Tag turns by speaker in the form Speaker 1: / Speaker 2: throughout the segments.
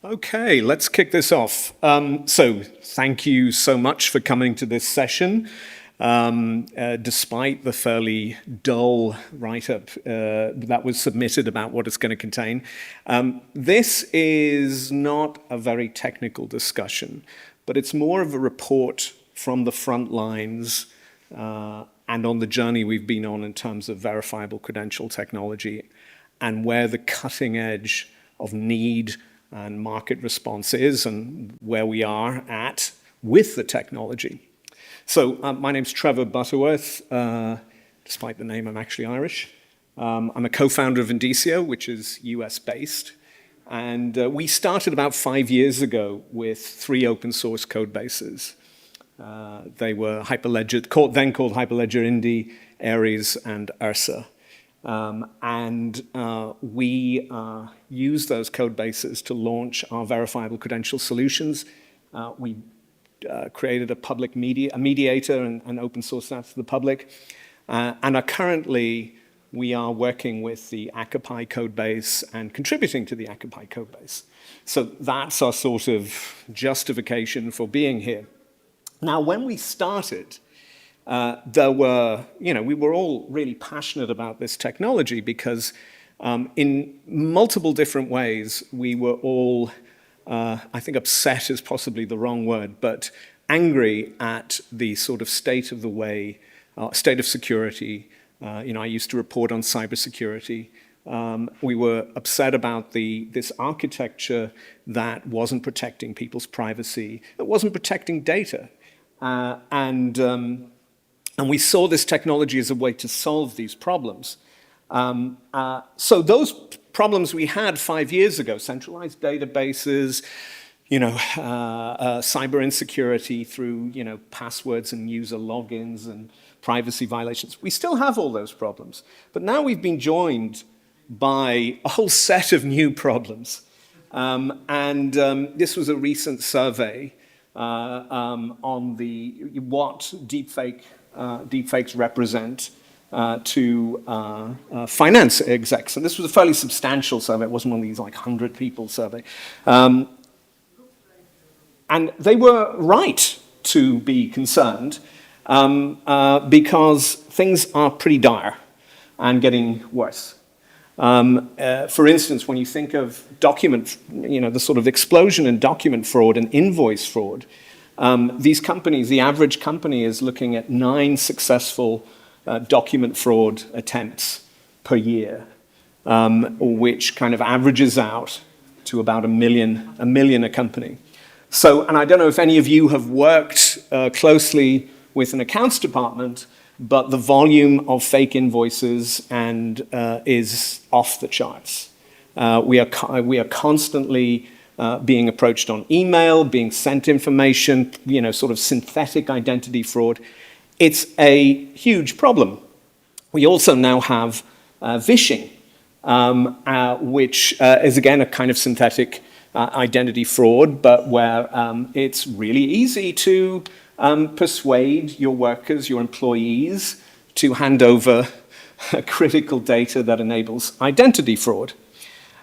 Speaker 1: Okay, let's kick this off. So thank you so much for coming to this session. Despite the fairly dull write-up that was submitted about what it's going to contain, this is not a very technical discussion, but it's more of a report from the front lines and on the journey we've been on in terms of verifiable credential technology and where the cutting edge of need and market response is and where we are at with the technology. So my name's Trevor Butterworth. Despite the name, I'm actually Irish. I'm a co-founder of Indicio, which is US-based. And we started about 5 years ago with 3 open source code bases. They were Hyperledger, then called Hyperledger Indy, Aries, and Ursa. We use those code bases to launch our verifiable credential solutions. We created a public mediator and open source that to the public. Currently, we are working with the Akapi code base and contributing to the Akapi code base. So that's our sort of justification for being here. Now, when we started, we were all really passionate about this technology because in multiple different ways, we were all, I think upset is possibly the wrong word, but angry at the sort of state of the way, state of security. I used to report on cybersecurity. We were upset about this architecture that wasn't protecting people's privacy, that wasn't protecting data. And we saw this technology as a way to solve these problems. So those problems we had 5 years ago, centralized databases, cyber insecurity through, passwords and user logins and privacy violations. We still have all those problems. But now we've been joined by a whole set of new problems. This was a recent survey on what deepfakes represent to finance execs. And this was a fairly substantial survey. It wasn't one of these 100 people survey. And they were right to be concerned because things are pretty dire and getting worse. For instance, when you think of document, the sort of explosion in document fraud and invoice fraud, these companies, the average company is looking at 9 successful document fraud attempts per year, which kind of averages out to about a million a company. So, and I don't know if any of you have worked closely with an accounts department, but the volume of fake invoices is off the charts. We are constantly being approached on email, being sent information, sort of synthetic identity fraud. It's a huge problem. We also now have phishing, which is again a kind of synthetic identity fraud, but where it's really easy to persuade your workers, your employees, to hand over critical data that enables identity fraud.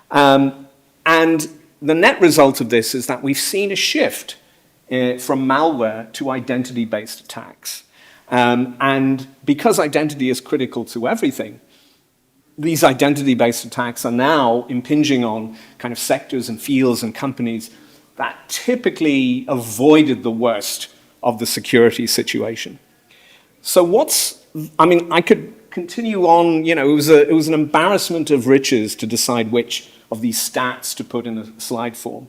Speaker 1: And the net result of this is that we've seen a shift from malware to identity-based attacks. And because identity is critical to everything, these identity-based attacks are now impinging on kind of sectors and fields and companies that typically avoided the worst of the security situation. So I could continue on, it was an embarrassment of riches to decide which of these stats to put in a slide form.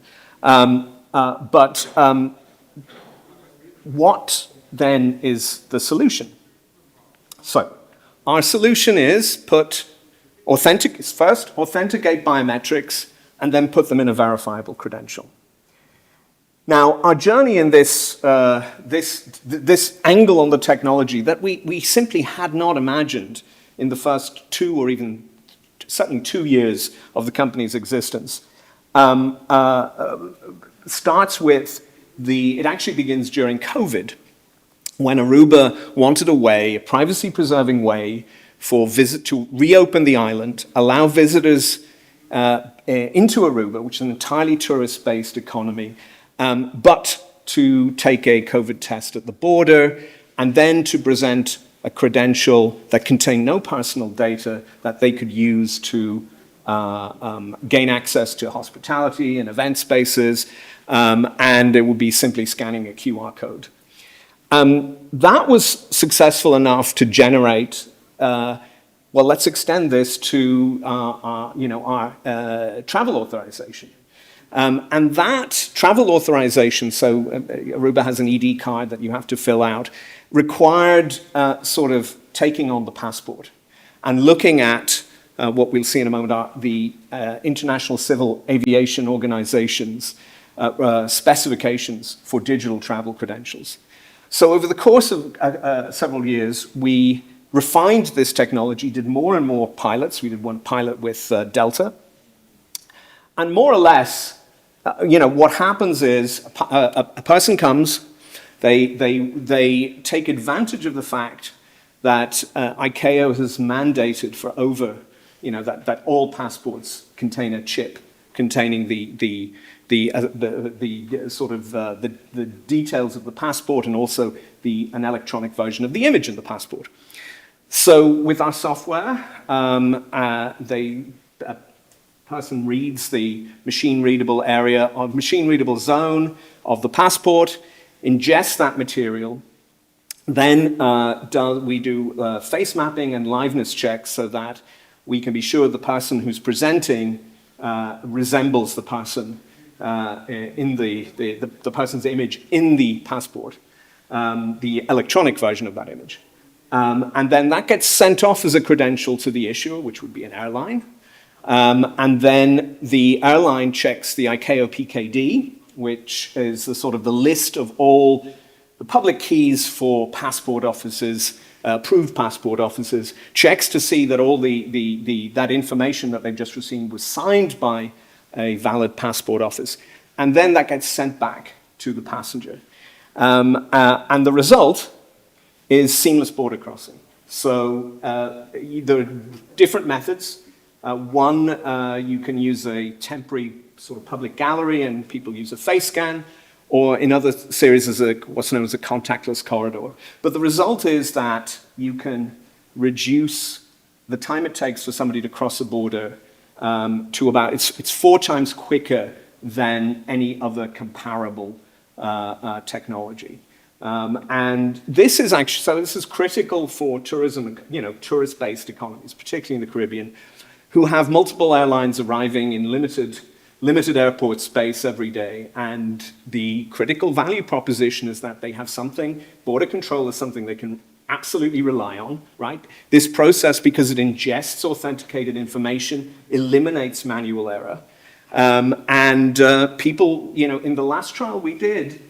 Speaker 1: What then is the solution? So our solution is first authenticate biometrics and then put them in a verifiable credential. Now, our journey in this angle on the technology that we simply had not imagined in the first 2 or even certainly 2 years of the company's existence starts with it actually begins during COVID, when Aruba wanted a privacy-preserving way to reopen the island, allow visitors into Aruba, which is an entirely tourist-based economy, but to take a COVID test at the border, and then to present a credential that contained no personal data that they could use to gain access to hospitality and event spaces, and it would be simply scanning a QR code. That was successful enough to generate, well, let's extend this to our travel authorization. And that travel authorization, so Aruba has an ED card that you have to fill out, required sort of taking on the passport and looking at what we'll see in a moment are the International Civil Aviation Organization's specifications for digital travel credentials. So over the course of several years, we refined this technology, did more and more pilots. We did one pilot with Delta. And more or less, what happens is a person comes, they take advantage of the fact that ICAO has mandated for over, that all passports contain a chip containing the details of the passport and also an electronic version of the image in the passport. So with our software, a person reads the machine-readable area of machine-readable zone of the passport, ingests that material, then we do face mapping and liveness checks so that we can be sure the person who's presenting resembles the person in the person's image in the passport, the electronic version of that image. And then that gets sent off as a credential to the issuer, which would be an airline. And then the airline checks the ICAO PKD, which is the list of all the public keys for passport offices, approved passport offices, checks to see that all that information that they've just received was signed by a valid passport office. And then that gets sent back to the passenger. And the result is seamless border crossing. So there are different methods. One, you can use a temporary sort of public gallery and people use a face scan, or in other series as what's known as a contactless corridor. But the result is that you can reduce the time it takes for somebody to cross a border to about, it's 4 times quicker than any other comparable technology. And this is actually, so this is critical for tourism, tourist-based economies, particularly in the Caribbean, who have multiple airlines arriving in limited airport space every day. And the critical value proposition is that they have something, border control is something they can absolutely rely on, right? This process, because it ingests authenticated information, eliminates manual error. And people, in the last trial we did,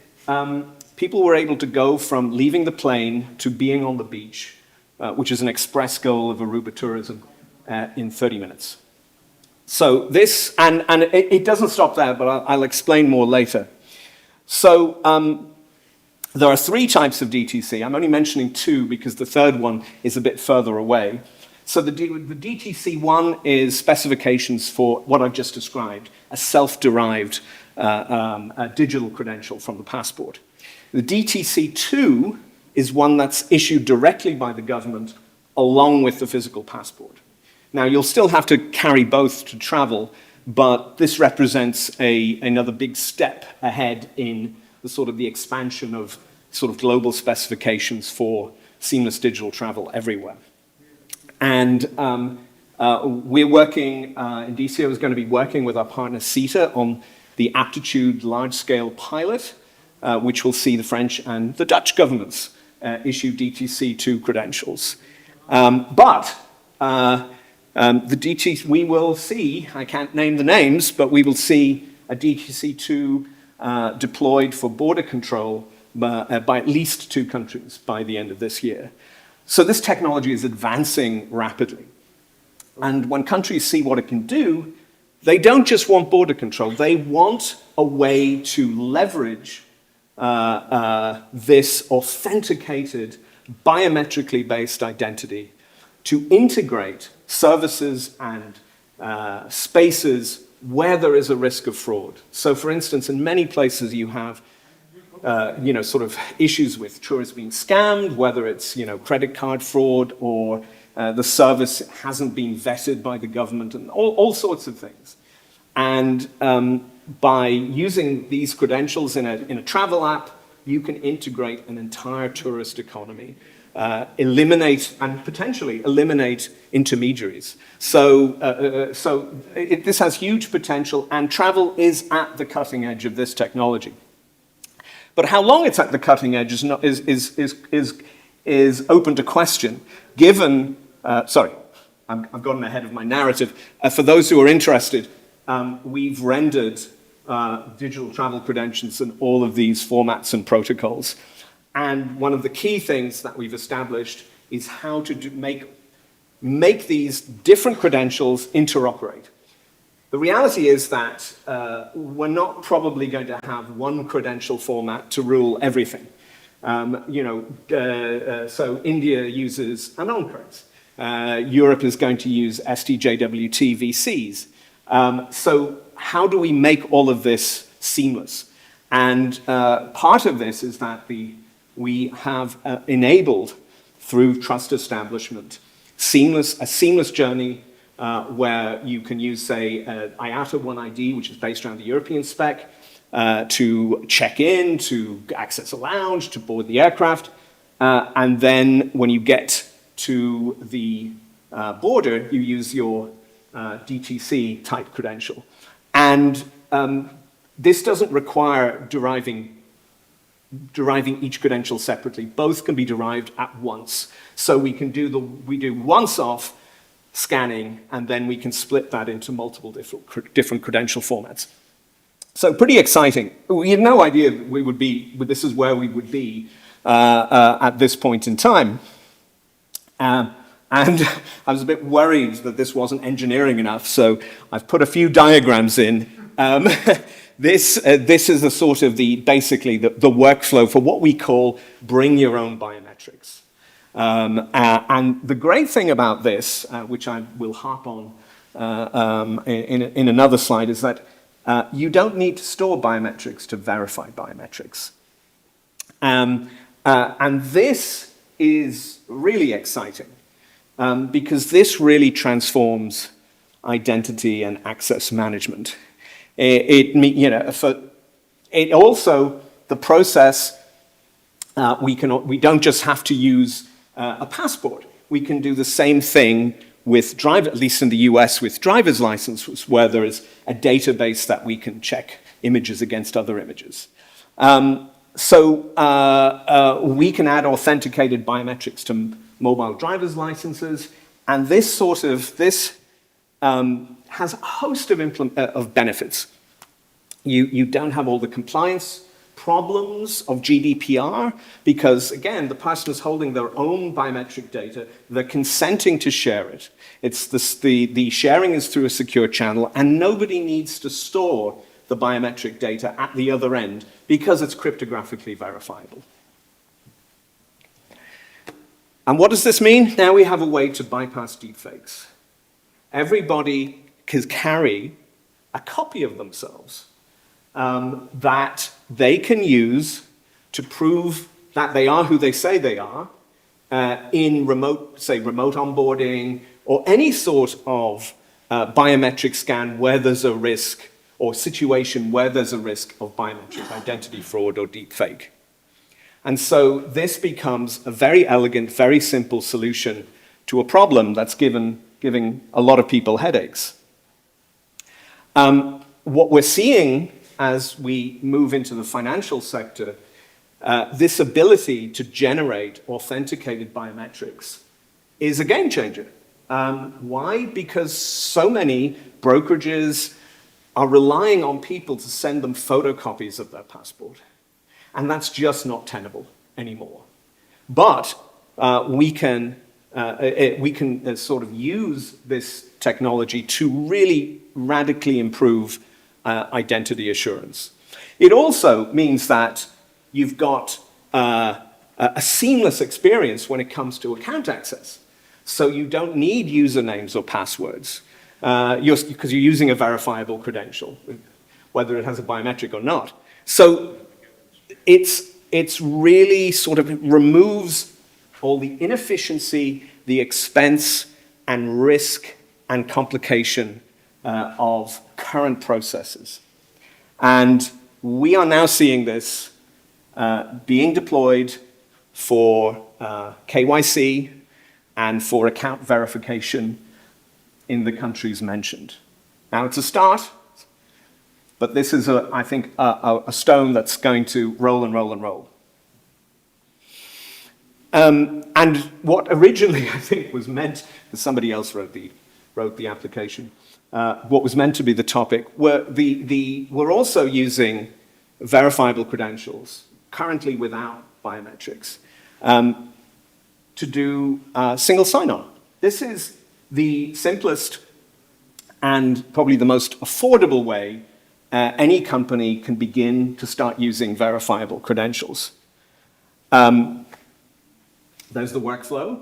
Speaker 1: people were able to go from leaving the plane to being on the beach, which is an express goal of Aruba tourism, in 30 minutes. So this, and it doesn't stop there, but I'll explain more later. So there are 3 types of DTC. I'm only mentioning 2 because the third one is a bit further away. So the DTC1 is specifications for what I've just described, a self-derived digital credential from the passport. The DTC2 is one that's issued directly by the government along with the physical passport. Now, you'll still have to carry both to travel, but this represents another big step ahead in the expansion of global specifications for seamless digital travel everywhere. And we're working, Indicio is going to be working with our partner CETA on the aptitude large-scale pilot, which will see the French and the Dutch governments issue DTC2 credentials. The DTC, we will see, I can't name the names, but we will see a DTC2 deployed for border control by at least 2 countries by the end of this year. So this technology is advancing rapidly. And when countries see what it can do, they don't just want border control, they want a way to leverage this authenticated, biometrically based identity to integrate services and spaces where there is a risk of fraud. So for instance, in many places you have sort of issues with tourists being scammed, whether it's, credit card fraud or the service hasn't been vetted by the government and all sorts of things. And by using these credentials in a travel app, you can integrate an entire tourist economy, eliminate and potentially eliminate intermediaries. So, this has huge potential, and travel is at the cutting edge of this technology. But how long it's at the cutting edge is open to question, given. I've gotten ahead of my narrative. For those who are interested, we've rendered digital travel credentials in all of these formats and protocols. And one of the key things that we've established is how to make these different credentials interoperate. The reality is that we're not probably going to have one credential format to rule everything. So India uses ANONCREDs. Europe is going to use STJWT VCs. So how do we make all of this seamless? And part of this is that we have enabled, through trust establishment, a seamless journey where you can use, say, IATA 1ID, which is based around the European spec, to check in, to access a lounge, to board the aircraft. And then when you get to the border, you use your DTC type credential. And this doesn't require deriving each credential separately. Both can be derived at once. So we do once-off scanning, and then we can split that into multiple different credential formats. So pretty exciting. We had no idea this is where we would be at this point in time. And I was a bit worried that this wasn't engineering enough, so I've put a few diagrams in. This is the sort of basically the workflow for what we call bring your own biometrics. And the great thing about this, which I will harp on in another slide, is that you don't need to store biometrics to verify biometrics. And this is really exciting because this really transforms identity and access management. It also, the process, we don't just have to use a passport. We can do the same thing with at least in the US, with driver's licenses, where there is a database that we can check images against other images. So we can add authenticated biometrics to mobile driver's licenses, and this has a host of benefits. You don't have all the compliance problems of GDPR because, again, the person is holding their own biometric data. They're consenting to share it. The sharing is through a secure channel, and nobody needs to store the biometric data at the other end because it's cryptographically verifiable. And what does this mean? Now we have a way to bypass deepfakes. Everybody can carry a copy of themselves that they can use to prove that they are who they say they are in remote onboarding or any sort of biometric scan where there's a risk or situation where there's a risk of biometric identity fraud or deepfake. And so this becomes a very elegant, very simple solution to a problem that's giving a lot of people headaches. What we're seeing as we move into the financial sector, this ability to generate authenticated biometrics is a game changer. Why? Because so many brokerages are relying on people to send them photocopies of their passport. And that's just not tenable anymore. But we can sort of use this technology to really radically improve identity assurance. It also means that you've got a seamless experience when it comes to account access. So you don't need usernames or passwords. because you're using a verifiable credential, whether it has a biometric or not. So it's really sort of removes all the inefficiency, the expense, and risk and complication of current processes. And we are now seeing this being deployed for KYC and for account verification in the countries mentioned. Now, it's a start, but this is, I think, a stone that's going to roll and roll and roll. And what originally, I think, was meant, as somebody else wrote the application, what was meant to be the topic, we're also using verifiable credentials, currently without biometrics, to do single sign-on. This is the simplest and probably the most affordable way any company can begin to start using verifiable credentials. There's the workflow.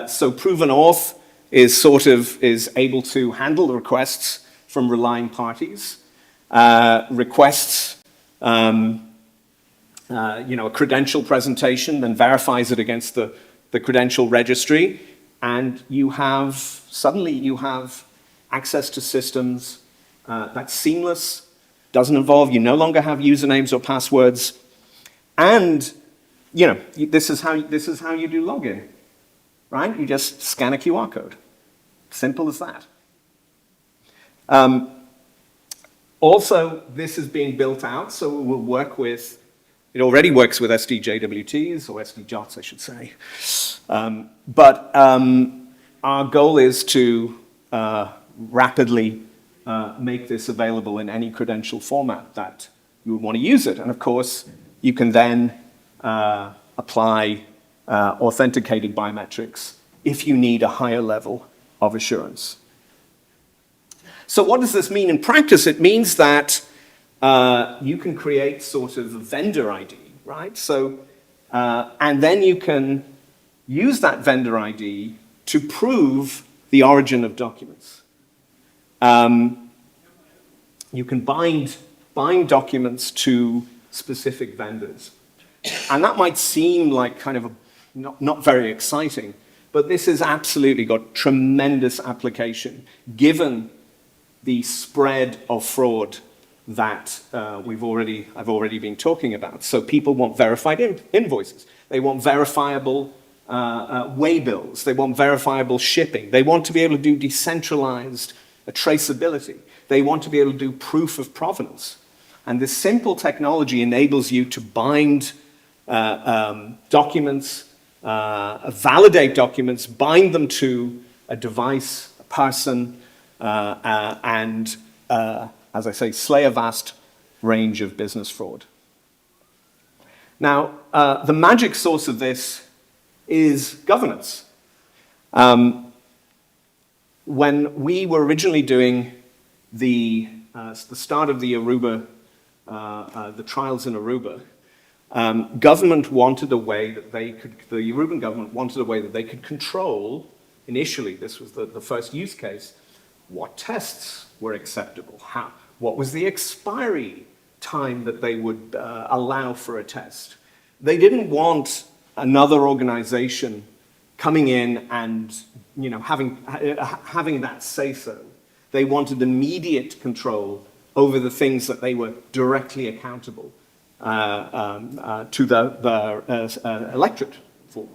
Speaker 1: So proven auth is able to handle the requests from relying parties. Requests a credential presentation, then verifies it against the credential registry, and suddenly you have access to systems that's seamless, doesn't involve, you no longer have usernames or passwords, and this is how you do login, right? You just scan a QR code. Simple as that. Also, this is being built out, so it will work with, it already works with SDJWTs, or SDJOTs, I should say. But our goal is to rapidly make this available in any credential format that you would want to use it. And of course, you can then apply authenticated biometrics if you need a higher level of assurance. So what does this mean in practice? It means that you can create sort of a vendor ID, right? So, and then you can use that vendor ID to prove the origin of documents. You can bind documents to specific vendors. And that might seem like kind of not very exciting, but this has absolutely got tremendous application given the spread of fraud that I've already been talking about. So people want verified invoices. They want verifiable waybills. They want verifiable shipping. They want to be able to do decentralized traceability. They want to be able to do proof of provenance. And this simple technology enables you to bind documents, validate documents, bind them to a device, a person, and, as I say, slay a vast range of business fraud. Now, the magic source of this is governance. When we were originally doing the start of the Aruba, the trials in Aruba, government wanted a way that the Aruban government wanted a way that they could control, initially, this was the first use case, what tests were acceptable, what was the expiry time that they would allow for a test. They didn't want another organization coming in and having that say-so. They wanted immediate control over the things that they were directly accountable to the electorate for.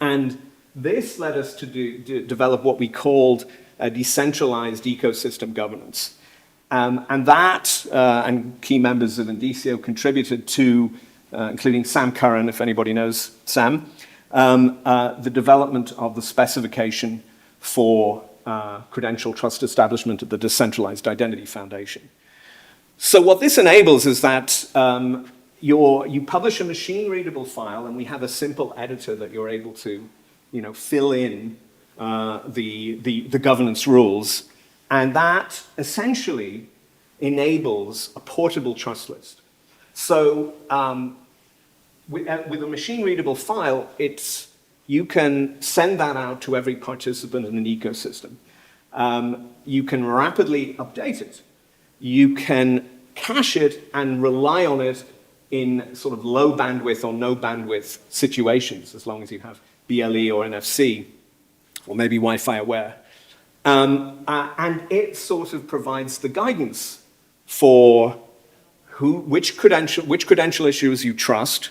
Speaker 1: And this led us to develop what we called a decentralized ecosystem governance. And that, and key members of Indicio contributed to, including Sam Curran, if anybody knows Sam, the development of the specification for credential trust establishment at the Decentralized Identity Foundation. So what this enables is that you publish a machine-readable file, and we have a simple editor that you're able to fill in the governance rules, and that essentially enables a portable trust list. So with a machine-readable file, you can send that out to every participant in an ecosystem. You can rapidly update it. You can cache it and rely on it in sort of low bandwidth or no bandwidth situations, as long as you have BLE or NFC, or maybe Wi-Fi aware. And it sort of provides the guidance for which credential issues you trust,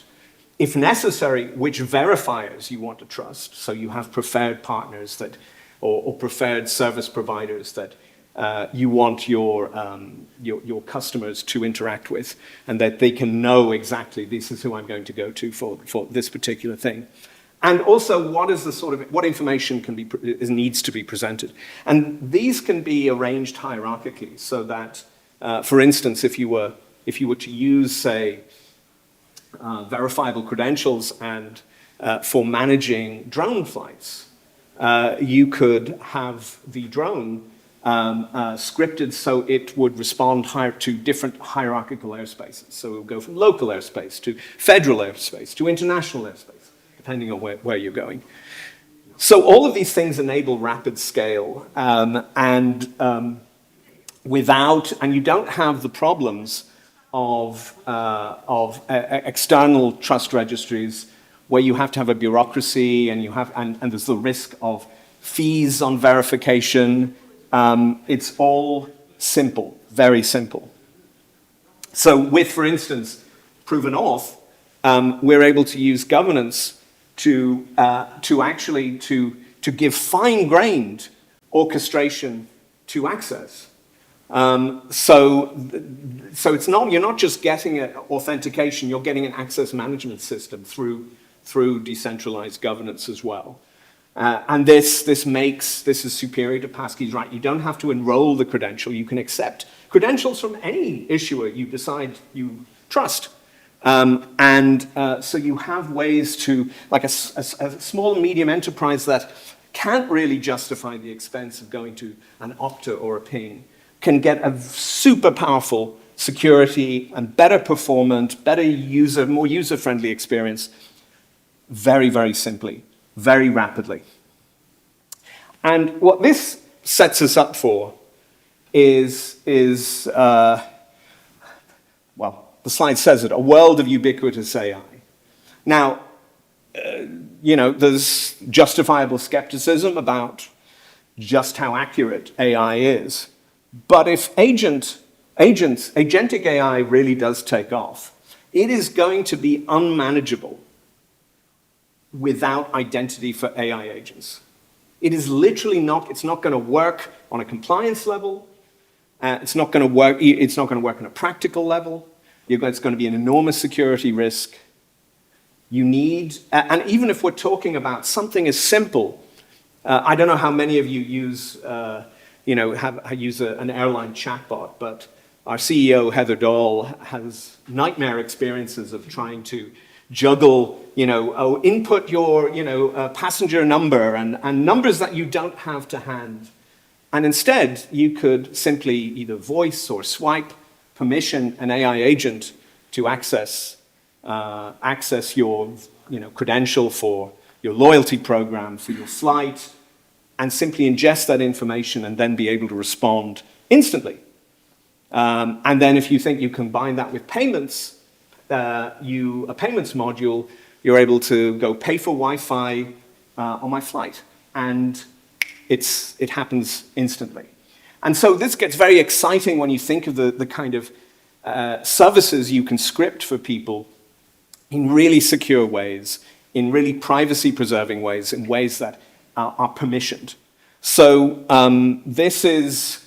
Speaker 1: if necessary, which verifiers you want to trust. So you have preferred partners that, or preferred service providers that you want your customers to interact with, and that they can know exactly this is who I'm going to go to for this particular thing. And also, what information needs to be presented. And these can be arranged hierarchically, so that, for instance, if you were to use, say, verifiable credentials and for managing drone flights, you could have the drone scripted so it would respond to different hierarchical airspaces. So it would go from local airspace to federal airspace to international airspace, depending on where you're going. So all of these things enable rapid scale, and you don't have the problems of external trust registries where you have to have a bureaucracy and there's the risk of fees on verification. It's all simple, very simple. So with, for instance, Proven Auth, we're able to use governance to give fine-grained orchestration to access. So you're not just getting an authentication, you're getting an access management system through decentralized governance as well. And this is superior to Passkeys, right? You don't have to enroll the credential. You can accept credentials from any issuer you decide you trust. So you have ways to, like a small and medium enterprise that can't really justify the expense of going to an Okta or a Ping, can get a super powerful security and better performant, more user-friendly experience very, very simply, very rapidly. And what this sets us up for is well, the slide says it, a world of ubiquitous AI. Now, there's justifiable skepticism about just how accurate AI is. But if agentic AI really does take off, it is going to be unmanageable without identity for AI agents. It is literally it's not going to work on a compliance level. It's not going to work on a practical level. It's going to be an enormous security risk. You need, and even if we're talking about something as simple, I don't know how many of you use an airline chatbot, but our CEO, Heather Dahl, has nightmare experiences of trying to juggle, input your, passenger number and numbers that you don't have to hand. And instead, you could simply either voice or swipe, permission an AI agent to access your, credential for your loyalty program, for your flight, and simply ingest that information and then be able to respond instantly. And then if you think you combine that with payments, a payments module, you're able to go pay for Wi-Fi on my flight. And it happens instantly. And so this gets very exciting when you think of the kind of services you can script for people in really secure ways, in really privacy-preserving ways, in ways that are permissioned. So this is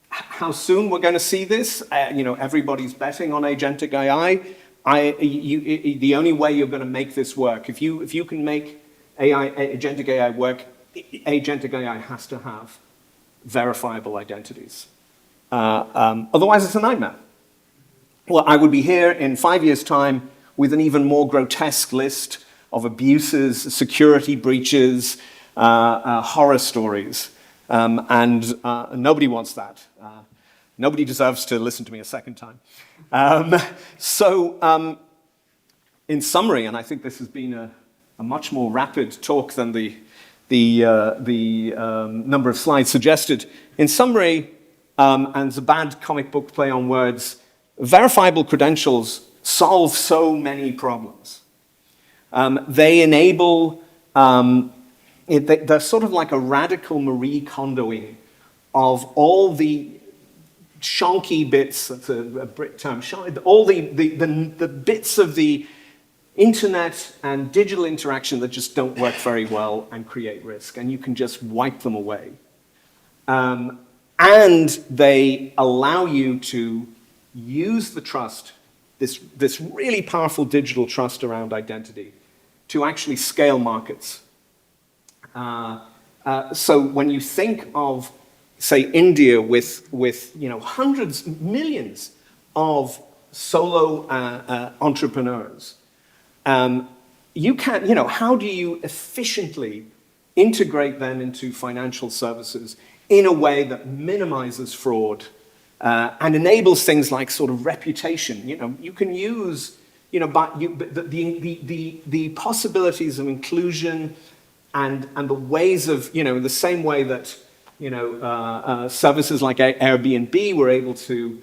Speaker 1: how soon we're going to see this. Everybody's betting on agentic AI. The only way you're going to make this work, if you can make agentic AI work, agentic AI has to have verifiable identities. Otherwise, it's a nightmare. Well, I would be here in 5 years' time with an even more grotesque list of abuses, security breaches, horror stories. And nobody wants that. Nobody deserves to listen to me a second time. In summary, and I think this has been a much more rapid talk than the number of slides suggested. In summary, and it's a bad comic book play on words, verifiable credentials solve so many problems. They enable, they're sort of like a radical Marie Kondoing of all the shonky bits, that's a Brit term, all the bits of the internet and digital interaction that just don't work very well and create risk, and you can just wipe them away. And they allow you to use the trust, this really powerful digital trust around identity, to actually scale markets. So when you think of, say, India with hundreds, millions of solo entrepreneurs, you can't, how do you efficiently integrate them into financial services in a way that minimizes fraud and enables things like sort of reputation? You can use, the possibilities of inclusion and the ways of, the same way that, services like Airbnb were able to,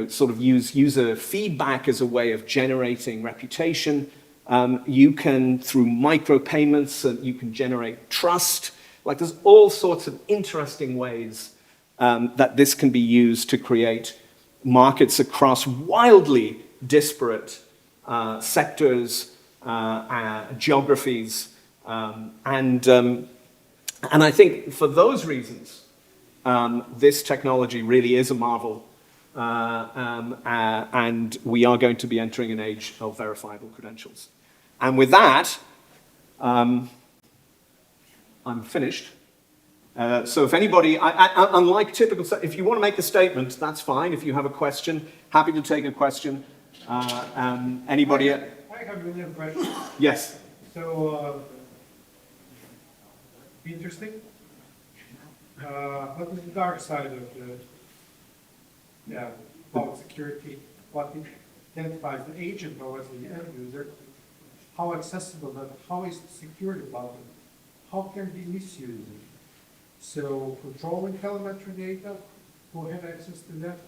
Speaker 1: sort of use user feedback as a way of generating reputation. You can, through micropayments, you can generate trust. Like, there's all sorts of interesting ways that this can be used to create markets across wildly disparate sectors, geographies, and I think for those reasons, this technology really is a marvel, and we are going to be entering an age of verifiable credentials. And with that, I'm finished. So if anybody, unlike typical, if you want to make a statement, that's fine. If you have a question, happy to take a question. Anybody?
Speaker 2: I have a question.
Speaker 1: Yes.
Speaker 2: So, interesting. What is the dark side of the cloud security? What identifies the agent or the end user? How accessible that? How is it secured about it? How can be misused? So, controlling telemetry data, who have access to that?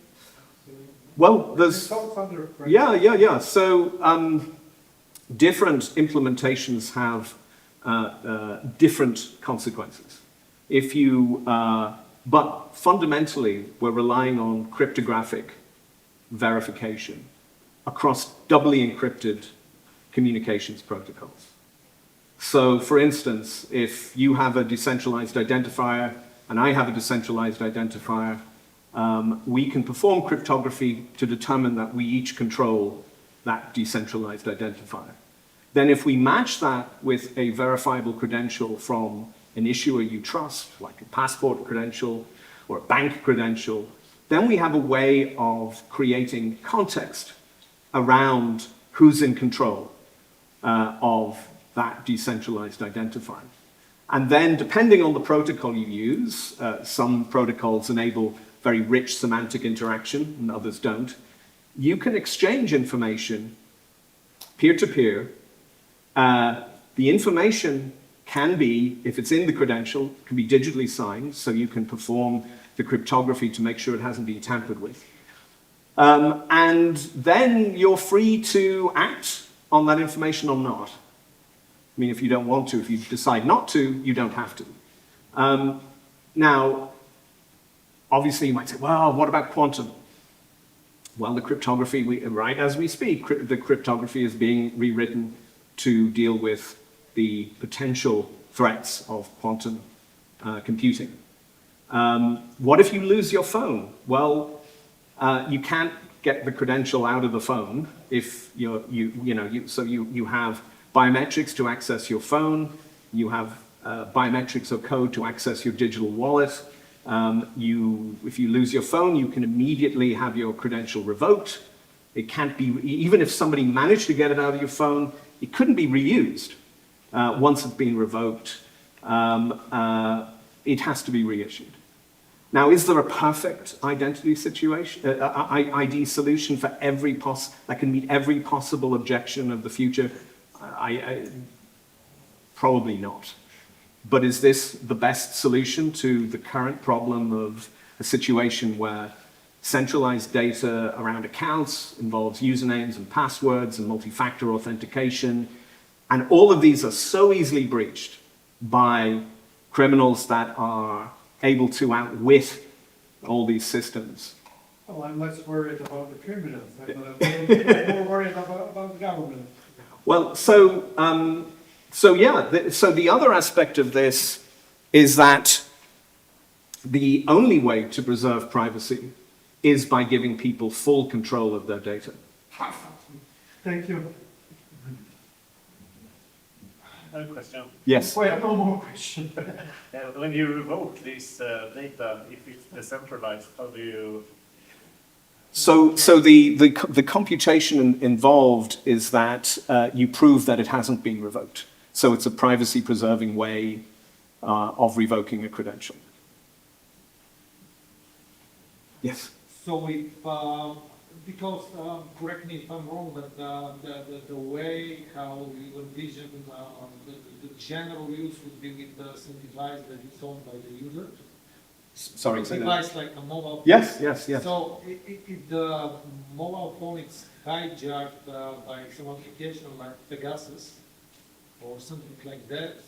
Speaker 2: So,
Speaker 1: well, there's yeah. So different implementations have different consequences. If you, but fundamentally, we're relying on cryptographic verification across doubly encrypted communications protocols. So, for instance, if you have a decentralized identifier and I have a decentralized identifier, we can perform cryptography to determine that we each control that decentralized identifier. Then if we match that with a verifiable credential from an issuer you trust, like a passport credential or a bank credential, then we have a way of creating context around who's in control of that decentralized identifier. And then, depending on the protocol you use, some protocols enable very rich semantic interaction and others don't, you can exchange information peer-to-peer. The information can be, if it's in the credential, can be digitally signed, so you can perform the cryptography to make sure it hasn't been tampered with. And then you're free to act on that information or not. I mean, if you don't want to, if you decide not to, you don't have to. Now, obviously you might say, well, what about quantum? Well, the cryptography, right as we speak, the cryptography is being rewritten to deal with the potential threats of quantum computing. What if you lose your phone? Well, you can't get the credential out of the phone if you have biometrics to access your phone, you have biometrics or code to access your digital wallet. If you lose your phone, you can immediately have your credential revoked. It can't be, even if somebody managed to get it out of your phone, it couldn't be reused. Once it's been revoked, it has to be reissued. Now, is there a perfect identity situation, ID solution for that can meet every possible objection of the future? Probably not. But is this the best solution to the current problem of a situation where centralized data around accounts involves usernames and passwords and multi-factor authentication, and all of these are so easily breached by criminals that are able to outwit all these systems?
Speaker 2: Well, I'm less worried about the criminals. I'm more worried about the government.
Speaker 1: Well, so the other aspect of this is that the only way to preserve privacy is by giving people full control of their data.
Speaker 2: Thank you.
Speaker 3: No question.
Speaker 1: Yes.
Speaker 2: I have no more questions.
Speaker 3: When you revoke this data, if it's decentralized, how do you?
Speaker 1: So the computation involved is that you prove that it hasn't been revoked. So it's a privacy-preserving way of revoking a credential. Yes.
Speaker 4: So if, because, correct me if I'm wrong, but the way how you envision the general use would be with some device that is owned by the user?
Speaker 1: Sorry, say that.
Speaker 4: Device like a mobile phone?
Speaker 1: Yes, yes, yes.
Speaker 4: So if the mobile phone is hijacked by some application like Pegasus or something like that,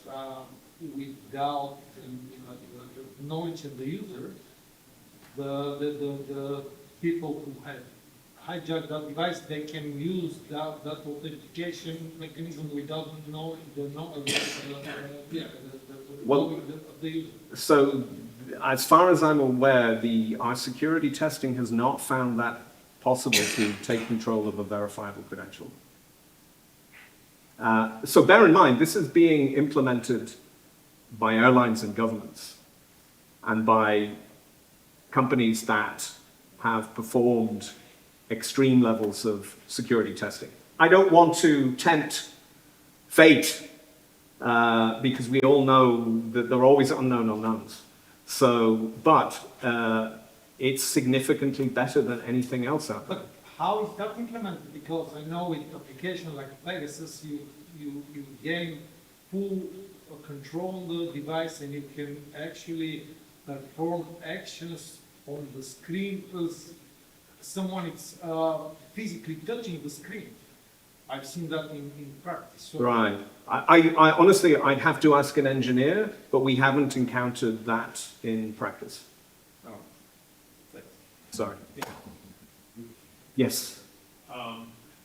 Speaker 4: without the knowledge of the user, the people who have hijacked that device, they can use that authentication mechanism without knowing the user.
Speaker 1: So, as far as I'm aware, our security testing has not found that possible to take control of a verifiable credential. So bear in mind, this is being implemented by airlines and governments and by companies that have performed extreme levels of security testing. I don't want to tempt fate because we all know that there are always unknown unknowns. So, but it's significantly better than anything else out there.
Speaker 4: But how is that implemented? Because I know with application like Pegasus, you gain full control of the device and you can actually perform actions on the screen as someone is physically touching the screen. I've seen that in practice. So
Speaker 1: Right. I honestly, I'd have to ask an engineer, but we haven't encountered that in practice.
Speaker 3: Oh.
Speaker 1: Sorry. Yes.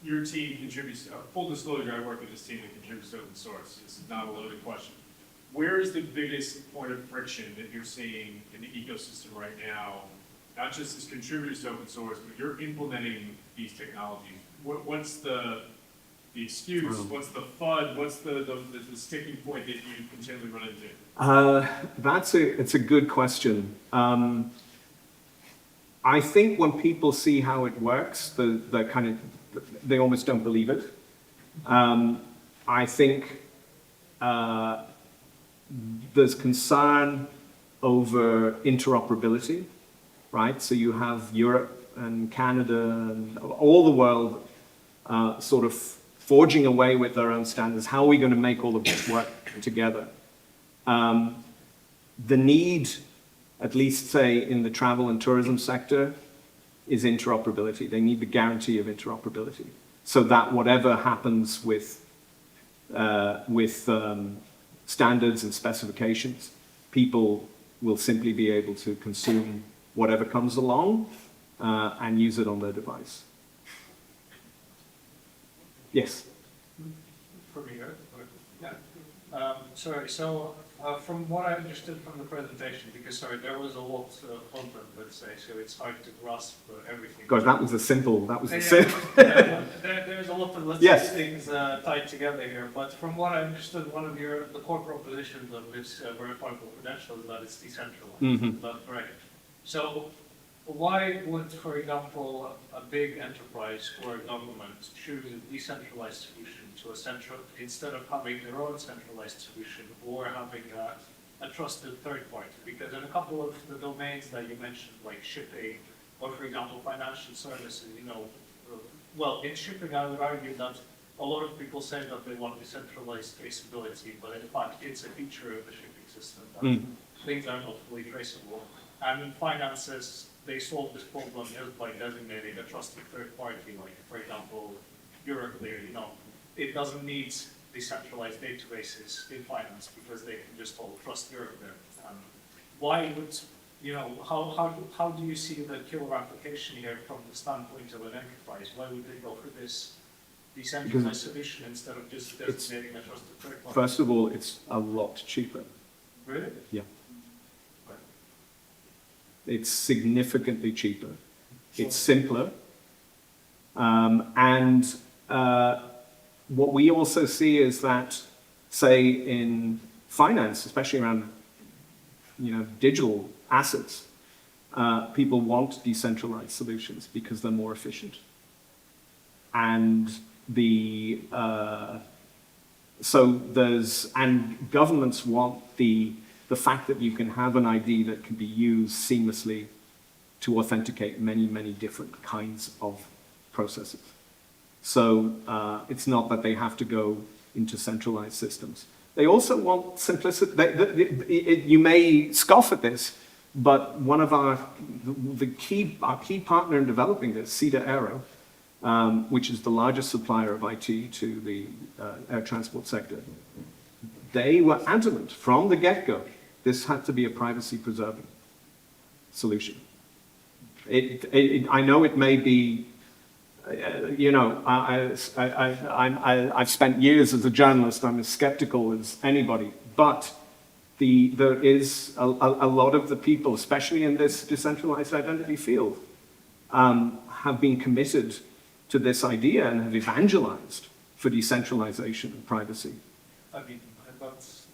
Speaker 5: Your team contributes, full disclosure, I work with this team that contributes to open source. This is not a loaded question. Where is the biggest point of friction that you're seeing in the ecosystem right now? Not just as contributors to open source, but you're implementing these technologies. What's the excuse? What's the FUD? What's the sticking point that you continually run into?
Speaker 1: It's a good question. I think when people see how it works, they almost don't believe it. I think there's concern over interoperability, right? So you have Europe and Canada and all the world sort of forging away with their own standards. How are we going to make all of this work together? The need, at least say in the travel and tourism sector, is interoperability. They need the guarantee of interoperability so that whatever happens with standards and specifications, people will simply be able to consume whatever comes along and use it on their device. Yes?
Speaker 3: For me, yeah. Sorry, so from what I understood from the presentation, because there was a lot of content, let's say, so it's hard to grasp everything.
Speaker 1: Gosh, that was a simple.
Speaker 3: There's a lot of
Speaker 1: Yes.
Speaker 3: things tied together here, but from what I understood, one of the core propositions of this verifiable credential is that it's decentralized.
Speaker 1: Mm-hmm.
Speaker 3: Is that correct? So why would, for example, a big enterprise or a government choose a decentralized solution to a central, instead of having their own centralized solution or having a trusted third party? Because in a couple of the domains that you mentioned, like shipping, or for example, financial services, well, in shipping, I would argue that a lot of people say that they want decentralized traceability, but in fact, it's a feature of the shipping system, that things are not fully traceable. And in finances, they solve this problem just by designating a trusted third party, like, for example, Euroclear, it doesn't need decentralized databases in finance because they can just all trust Euroclear. Why would, how do you see the killer application here from the standpoint of an enterprise? Why would they go for this decentralized solution instead of just designating a trusted third party?
Speaker 1: First of all, it's a lot cheaper.
Speaker 3: Really?
Speaker 1: Yeah. It's significantly cheaper. It's simpler. And what we also see is that, say, in finance, especially around digital assets, people want decentralized solutions because they're more efficient. And and governments want the fact that you can have an ID that can be used seamlessly to authenticate many, many different kinds of processes. So it's not that they have to go into centralized systems. They also want simplicity. You may scoff at this, but one of our key partner in developing this, Cedar Aero, which is the largest supplier of IT to the air transport sector, they were adamant from the get-go this had to be a privacy-preserving solution. I know it may be, I've spent years as a journalist, I'm as skeptical as anybody, but there is a lot of the people, especially in this decentralized identity field, have been committed to this idea and have evangelized for decentralization and privacy.
Speaker 3: I mean,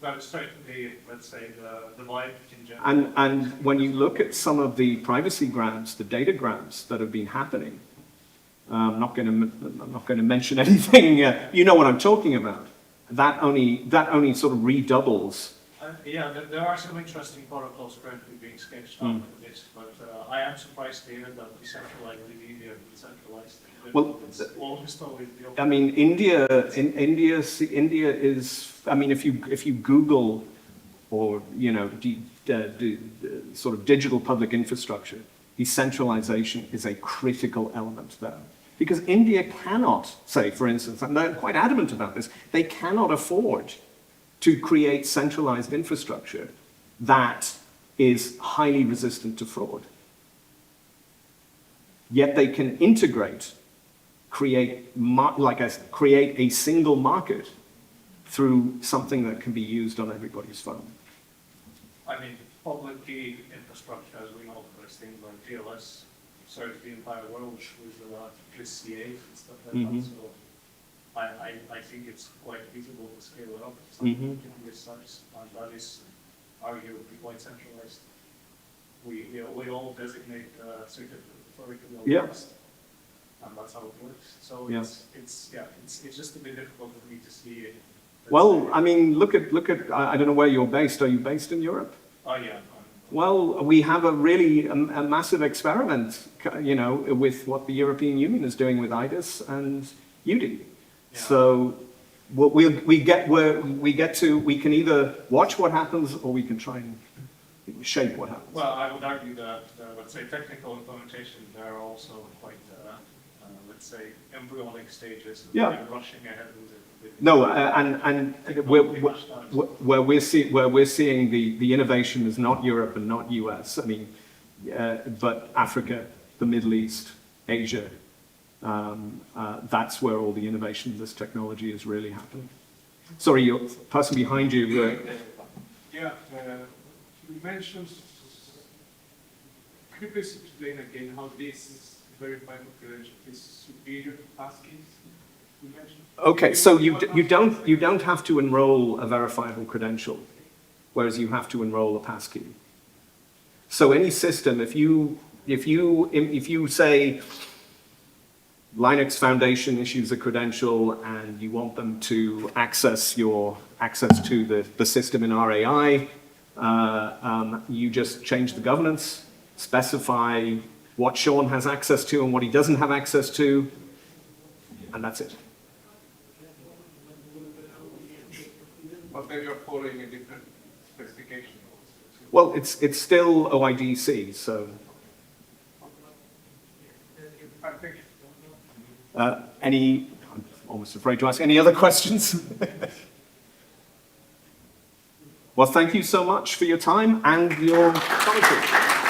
Speaker 3: that is certainly, let's say, the vibe in general.
Speaker 1: And when you look at some of the privacy grabs, the data grabs that have been happening, I'm not going to mention anything. You know what I'm talking about. That only sort of redoubles.
Speaker 3: Yeah, there are some interesting protocols currently being sketched out for this, but I am surprised to hear that decentralized is easier than decentralized.
Speaker 1: Well,
Speaker 3: it's almost always the opposite.
Speaker 1: I mean, India is. I mean, if you Google or sort of digital public infrastructure, decentralization is a critical element there. Because India cannot, say, for instance, and they're quite adamant about this, they cannot afford to create centralized infrastructure that is highly resistant to fraud. Yet they can create a single market through something that can be used on everybody's phone.
Speaker 3: I mean, public key infrastructure, as we know, there's things like DLS, serves the entire world with CAs and stuff like that. So I think it's quite feasible to scale it up. Something this size, and that is arguably quite centralized. We all designate circuit authority on trust, and that's how it works. So it's just a bit difficult for me to see it.
Speaker 1: Well, I mean, look at. I don't know where you're based. Are you based in Europe?
Speaker 3: Oh yeah.
Speaker 1: Well, we have a massive experiment, with what the European Union is doing with IDIS and UDI. Yeah. So we can either watch what happens or we can try and shape what happens.
Speaker 3: Well, I would argue that, let's say, technical implementation, they're also quite, let's say, embryonic stages.
Speaker 1: Yeah.
Speaker 3: Rushing ahead with it.
Speaker 1: No, and where we're seeing the innovation is not Europe and not US. I mean, but Africa, the Middle East, Asia. That's where all the innovation in this technology is really happening. Sorry, your person behind you.
Speaker 6: You mentioned, could you please explain again how this verifiable credential is superior to Passkeys?
Speaker 1: Okay, so you don't have to enroll a verifiable credential, whereas you have to enroll a passkey. So any system, if you say Linux Foundation issues a credential and you want them to access to the system in RAI, you just change the governance, specify what Sean has access to and what he doesn't have access to, and that's it.
Speaker 6: But then you're following a different specification.
Speaker 1: Well, it's still OIDC, so
Speaker 6: I think
Speaker 1: any, I'm almost afraid to ask, any other questions? Well, thank you so much for your time and your commentary.